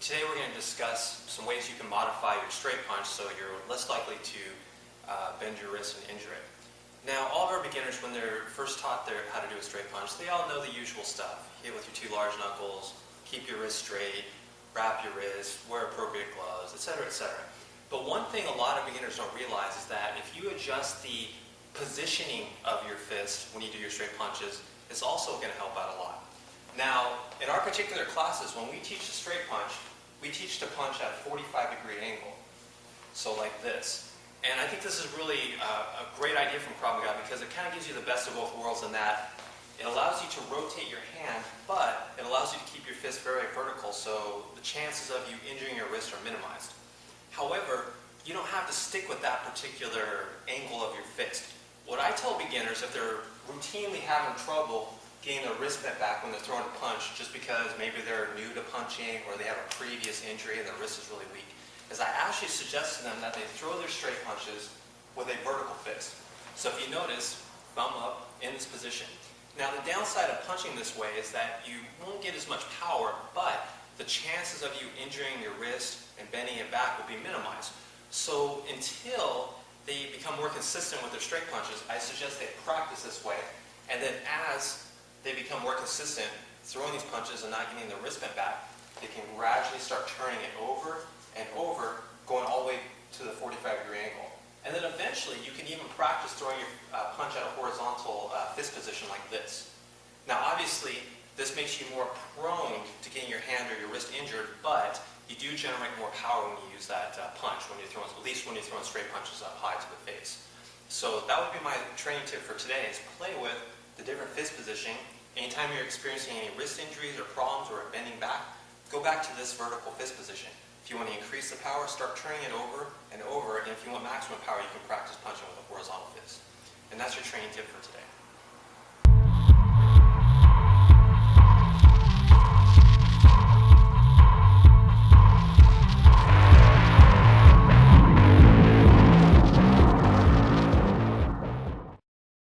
Today we're going to discuss some ways you can modify your straight punch so you're less likely to bend your wrist and injure it. Now, all of our beginners, when they're first taught how to do a straight punch, they all know the usual stuff. Hit with your two large knuckles, keep your wrist straight, wrap your wrist, wear appropriate gloves, etc., etc. But one thing a lot of beginners don't realize is that if you adjust the positioning of your fist when you do your straight punches, it's also going to help out a lot. Now, in our particular classes, when we teach the straight punch, we teach to punch at a 45-degree angle, so like this. And I think this is really a great idea from Krav Maga because it kind of gives you the best of both worlds in that it allows you to rotate your hand, but it allows you to keep your fist very vertical, so the chances of you injuring your wrist are minimized. However, you don't have to stick with that particular angle of your fist. What I tell beginners, if they're routinely having trouble getting their wrist bent back when they're throwing a punch just because maybe they're new to punching or they have a previous injury and their wrist is really weak, is I actually suggest to them that they throw their straight punches with a vertical fist. So if you notice, thumb up in this position. Now the downside of punching this way is that you won't get as much power, but the chances of you injuring your wrist and bending it back will be minimized. So until they become more consistent with their straight punches, I suggest they practice this way, and then as they become more consistent throwing these punches and not getting their wrist bent back, they can gradually start turning it over and over, going all the way to the 45-degree angle. And then eventually you can even practice throwing your punch at a horizontal fist position like this. Now obviously this makes you more prone to getting your hand or your wrist injured, but you do generate more power when you use that punch, when you're throwing, at least when you're throwing straight punches up high to the face. So that would be my training tip for today, is play with the different fist positioning. Anytime you're experiencing any wrist injuries or problems or bending back, go back to this vertical fist position. If you want to increase the power, start turning it over and over, and if you want maximum power, you can practice punching with a horizontal fist. And that's your training tip for today.